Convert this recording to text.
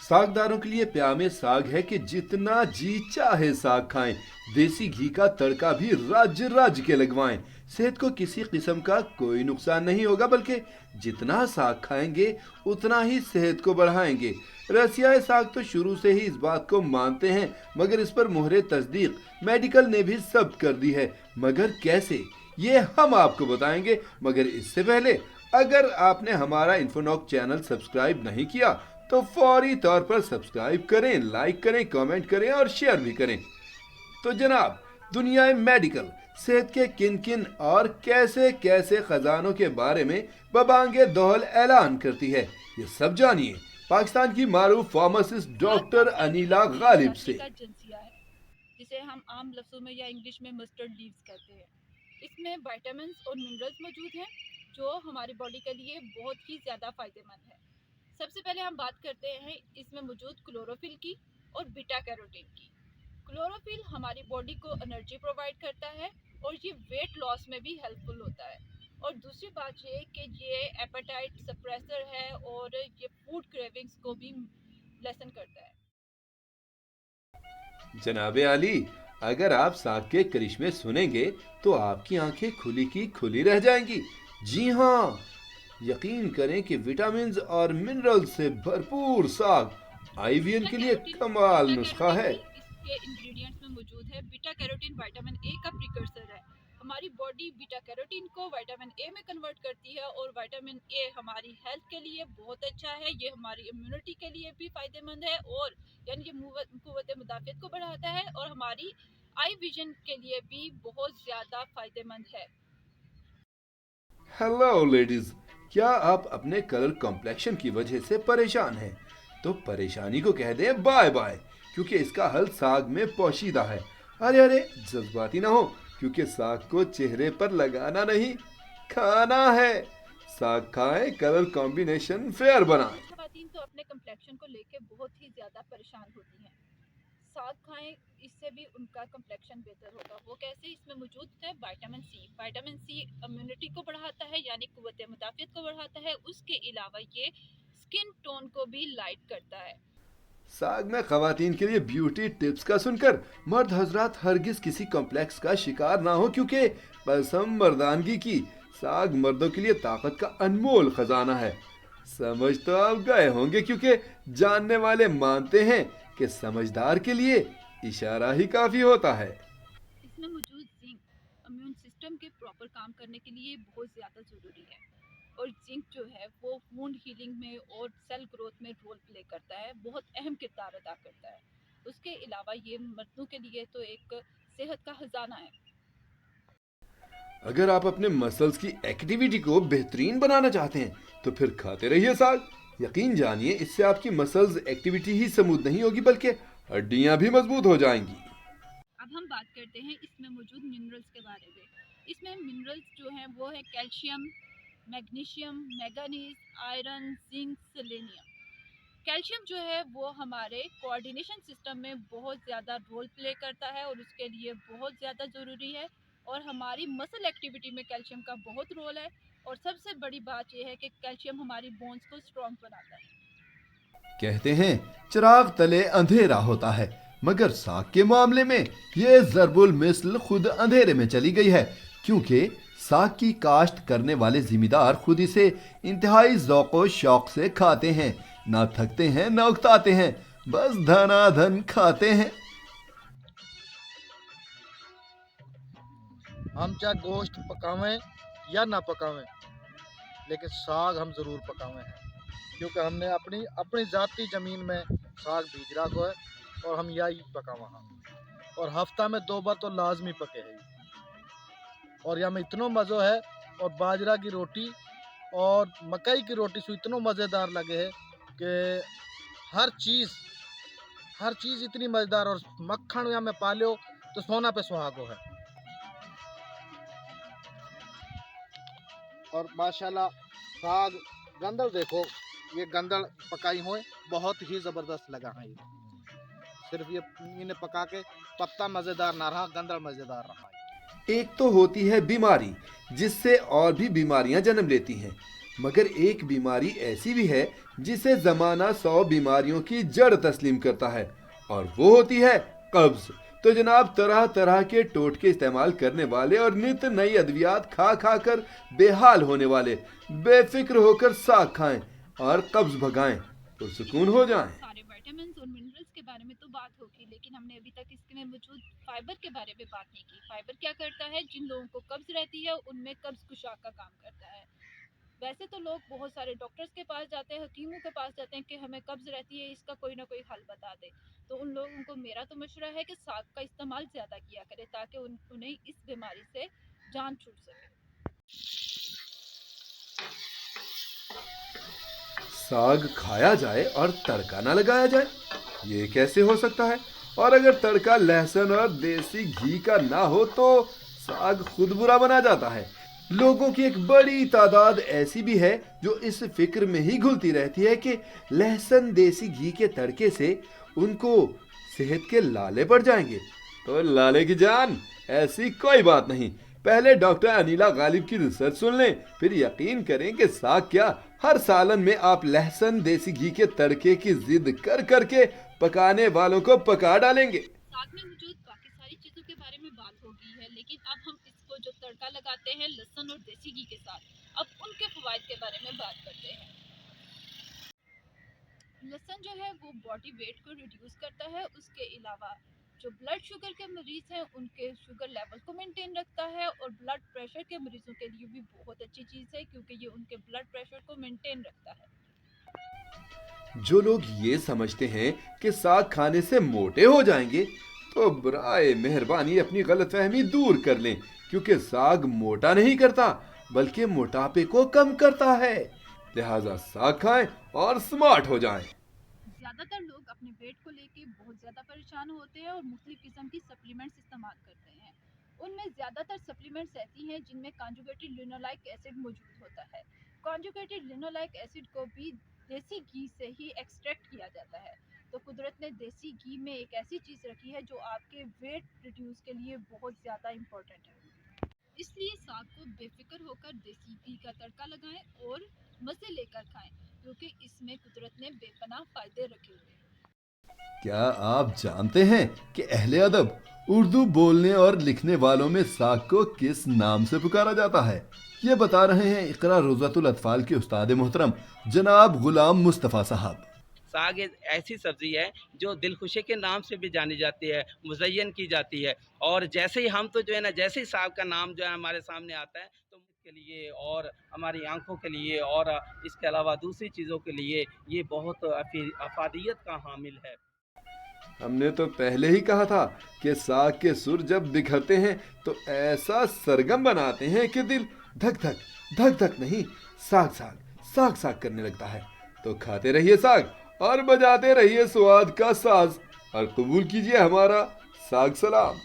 सागदारों के लिए प्यामे साग है कि जितना जी चाहे साग खाएं। देसी घी का तड़का भी राज्य राज्य के लगवाएं। सेहत को किसी किस्म का कोई नुकसान नहीं होगा, बल्कि जितना साग खाएंगे उतना ही सेहत को बढ़ाएंगे। रसियाए साग तो शुरू से ही इस बात को मानते हैं, मगर इस पर मुहरे तस्दीक मेडिकल ने भी जब्त कर दी है। मगर कैसे, ये हम आपको बताएंगे। मगर इससे पहले, अगर आपने हमारा इन्फोनॉक चैनल सब्सक्राइब नहीं किया तो फौरी तौर पर सब्सक्राइब करें, लाइक करें, कमेंट करें और शेयर भी करें। तो जनाब, दुनिया मेडिकल सेहत के किन किन और कैसे कैसे खजानों के बारे में बबांगे दोहल ऐलान करती है, ये सब जानिए पाकिस्तान की मारूफ फार्मासिस्ट डॉक्टर अनीला गालिब से। जिनसिया है, जिसे हम आम लफ्ज़ों में या इंग्लिश में मस्टर्ड लीव्स कहते हैं। इसमें विटामिन और मिनरल्स मौजूद हैं जो हमारी बॉडी के लिए बहुत ही ज़्यादा फ़ायदेमंद है। सबसे पहले हम बात करते हैं इसमें मौजूद क्लोरोफिल की और बीटा कैरोटीन की। क्लोरोफिल हमारी बॉडी को एनर्जी प्रोवाइड करता है और ये वेट लॉस में भी हेल्पफुल होता है। और दूसरी बात ये कि ये एपेटाइट सप्रेसर है और ये फूड क्रेविंग्स को भी लेसन करता है। जनाबे आली, अगर आप साग के करिश्मे सुनेंगे तो आपकी आंखें खुली की खुली रह जाएंगी। जी हाँ, यकीन करें कि विटामिन और मिनरल से भरपूर साग आईवीएन के लिए कमाल बीटा नुस्खा कैरोटीन है। भी इसके इंग्रेडिएंट्स में मौजूद है। बीटा कैरोटीन विटामिन ए का प्रिकर्सर है। हमारी बॉडी बीटा कैरोटीन को विटामिन ए में कन्वर्ट करती है और विटामिन ए हमारी हेल्थ के लिए बहुत अच्छा है। ये हमारी इम्यूनिटी के लिए भी फायदेमंद है और यानी कि कुव्वत मुदाफ़ियत को बढ़ाता है और हमारी आई विजन के लिए भी बहुत ज़्यादा फायदेमंद है। हेलो लेडीज, क्या आप अपने कलर कॉम्प्लेक्शन की वजह से परेशान हैं? तो परेशानी को कह दें बाय बाय, क्योंकि इसका हल साग में पोशीदा है। अरे अरे, जज्बाती ना हो, क्योंकि साग को चेहरे पर लगाना नहीं, खाना है। साग खाएं, कलर कॉम्बिनेशन फेयर बनाएं। खवातीन तो अपने कम्प्लेक्शन को लेके बहुत ही ज़्यादा परेशान होती हैं। साग खाएं, इससे भी उनका कम्प्लेक्शन बेहतर होगा। वो कैसे? इसमें मौजूद है vitamin C. Vitamin C immunity को बढ़ाता है यानी कुव्वत मुदाफ़ियत को बढ़ाता है। उसके अलावा ये स्किन टोन को भी लाइट करता है। साग में खवातीन के लिए ब्यूटी टिप्स का सुनकर मर्द हजरात हरगिज किसी कॉम्प्लेक्स का शिकार ना हो, क्योंकि पसम मर्दानगी की साग मर्दों के लिए ताकत का अनमोल खजाना है। समझ तो आप गए होंगे, क्योंकि जानने वाले मानते हैं कि समझदार के लिए इशारा ही काफी होता है। इसमें मौजूद जिंक इम्यून सिस्टम के प्रॉपर काम करने के लिए बहुत ज़्यादा ज़रूरी है। और जिंक जो है वो वुंड हीलिंग में और सेल ग्रोथ में रोल प्ले करता है, बहुत अहम किरदार अदा करता है। उसके अलावा ये मर्दों के लिए तो एक सेहत का खजाना है। अगर आप अपने मसल्स की एक्टिविटी को बेहतरीन बनाना चाहते हैं तो फिर खाते रहिए साग। यकीन जानिए, इससे आपकी मसल्स एक्टिविटी ही स्मूथ नहीं होगी, बल्कि हड्डियां भी मजबूत हो जाएंगी। अब हम बात करते हैं इसमें मौजूद मिनरल्स के बारे में। इसमें मिनरल्स जो हैं वो है calcium, magnesium, manganese, iron, zinc, selenium. Calcium जो है वो हमारे कोऑर्डिनेशन सिस्टम में बहुत ज़्यादा रोल प्ले करता है और उसके लिए बहुत ज़्यादा ज़रूरी है। और हमारी मसल एक्टिविटी में कैल्शियम का बहुत रोल है। और सबसे बड़ी बात यह है कि कैल्शियम हमारी बोन्स को स्ट्रॉन्ग बनाता है। कहते हैं चिराग तले अंधेरा होता है, मगर साग के मामले में ये जरबुल मिसल खुद अंधेरे में चली गई है, क्योंकि साग की काश्त करने वाले जिम्मेदार खुद इसे इंतहाई ज़ौक़ शौक से खाते हैं। ना थकते हैं, ना उकताते हैं, बस धनाधन खाते हैं। हम चाहे गोश्त पकावें या ना पकावें, लेकिन साग हम ज़रूर पकावें हैं, क्योंकि हमने अपनी अपनी ज़ाती ज़मीन में साग बीज रखो है और हम यही पकावा हम। और हफ्ता में 2 बार तो लाजमी पके है। और यह में इतना मज़ो है। और बाजरा की रोटी और मकई की रोटी से इतना मज़ेदार लगे है कि हर चीज़ हर चीज़ इतनी मज़ेदार। और मक्खन या में पालो तो सोना पे सुहागो है। और माशाल्लाह साग गंदल देखो, ये गंदल पकाई हुए बहुत ही ज़बरदस्त लगा है। ये सिर्फ ये इन्हें पका के पत्ता मज़ेदार ना रहा, गंदल मज़ेदार रहा। एक तो होती है बीमारी, जिससे और भी बीमारियां जन्म लेती हैं, मगर एक बीमारी ऐसी भी है जिसे जमाना 100 बीमारियों की जड़ तस्लीम करता है, और वो होती है कब्ज। तो जनाब, तरह तरह के टोटके इस्तेमाल करने वाले और नित नई अद्वियात खा खा कर बेहाल होने वाले बेफिक्र होकर साग खाएं और कब्ज भगाएं तो सुकून हो जाएं। सारे विटामिन और मिनरल्स के बारे में तो बात होगी, लेकिन हमने अभी तक इसमें मौजूद फाइबर के बारे में बात नहीं की। फाइबर क्या करता है? जिन लोगों को कब्ज रहती है उनमें कब्ज कुशा का काम करता है। वैसे तो लोग बहुत सारे डॉक्टर्स के पास जाते हैं, हकीमों के पास जाते हैं कि हमें कब्ज रहती है, इसका कोई ना कोई हल बता दे। तो उन लोगों को मेरा तो मशवरा है कि साग का इस्तेमाल ज़्यादा किया करें ताकि उन्हें इस बीमारी से जान छूट सके। साग खाया जाए और तड़का ना लगाया जाए, ये कैसे हो सकता है? और अगर तड़का लहसुन और देसी घी का ना हो तो साग खुद बुरा बना जाता है। लोगों की एक बड़ी तादाद ऐसी भी है जो इस फिक्र में ही घुलती रहती है कि लहसुन देसी घी के तड़के से उनको सेहत के लाले पड़ जाएंगे। तो लाले की जान, ऐसी कोई बात नहीं। पहले डॉक्टर अनीला गालिब की रिसर्च सुन लें, फिर यकीन करें कि साग क्या, हर सालन में आप लहसुन देसी घी के तड़के की जिद कर करके पकाने वालों को पका डालेंगे। साग में मौजूद बाकी सारी चीज़ों के बारे में बात हो गई है, लेकिन अब हम इसको जो तड़का लगाते हैं लहसुन और देसी घी के साथ, अब उनके फवायद के बारे में बात करते हैं। लहसुन जो है वो बॉडी वेट को रिड्यूस करता है। उसके अलावा जो ब्लड शुगर के मरीज़ हैं उनके शुगर लेवल को मेंटेन रखता है, और ब्लड प्रेशर के मरीज़ों के लिए भी बहुत अच्छी चीज़ है क्योंकि ये उनके ब्लड प्रेशर को मेंटेन रखता है। जो लोग ये समझते हैं कि साग खाने से मोटे हो जाएंगे तो बराए मेहरबानी अपनी गलतफहमी दूर कर लें, क्योंकि साग मोटा नहीं करता बल्कि मोटापे को कम करता है। लिहाजा साग खाएं और स्मार्ट हो जाएं। ज़्यादातर लोग अपने वेट को लेके बहुत ज़्यादा परेशान होते हैं और मुख्तलिफ किस्म की सप्लीमेंट्स इस्तेमाल करते हैं। उनमें ज़्यादातर सप्लीमेंट्स ऐसी हैं जिनमें कॉन्जुगेटेड लिनोलेक एसिड मौजूद होता है। कॉन्जुगेटेड लिनोलेक एसिड को भी देसी घी से ही एक्सट्रैक्ट किया जाता है। तो कुदरत ने देसी घी में एक ऐसी चीज़ रखी है जो आपके वेट रिड्यूस के लिए बहुत ज़्यादा इम्पोर्टेंट है। इसलिए साग को बेफिक्र होकर देसी घी का तड़का लगाएं और मज़े लेकर खाएं, क्योंकि इसमें कुदरत ने बेपनाह फ़ायदे रखे हुए हैं। क्या आप जानते हैं कि अहले अदब उर्दू बोलने और लिखने वालों में साग को किस नाम से पुकारा जाता है? ये बता रहे हैं इकरा रोज़ातुल अतफाल के उस्ताद मोहतरम जनाब गुलाम मुस्तफ़ा साहब। साग एक ऐसी सब्ज़ी है जो दिलखुशी के नाम से भी जानी जाती है, मुज़य्यन की जाती है। और जैसे ही हम तो जो है ना, जैसे ही साग का नाम जो है हमारे सामने आता है तो के लिए और हमारी आंखों के लिए और इसके अलावा दूसरी चीज़ों के लिए ये बहुत अफादियत का हामिल है। हमने तो पहले ही कहा था कि साग के सुर जब बिखरते हैं तो ऐसा सरगम बनाते हैं कि दिल धक धक नहीं साग साग साग साग करने लगता है। तो खाते रहिए साग और बजाते रहिए स्वाद का साज, और कबूल कीजिए हमारा साग सलाम।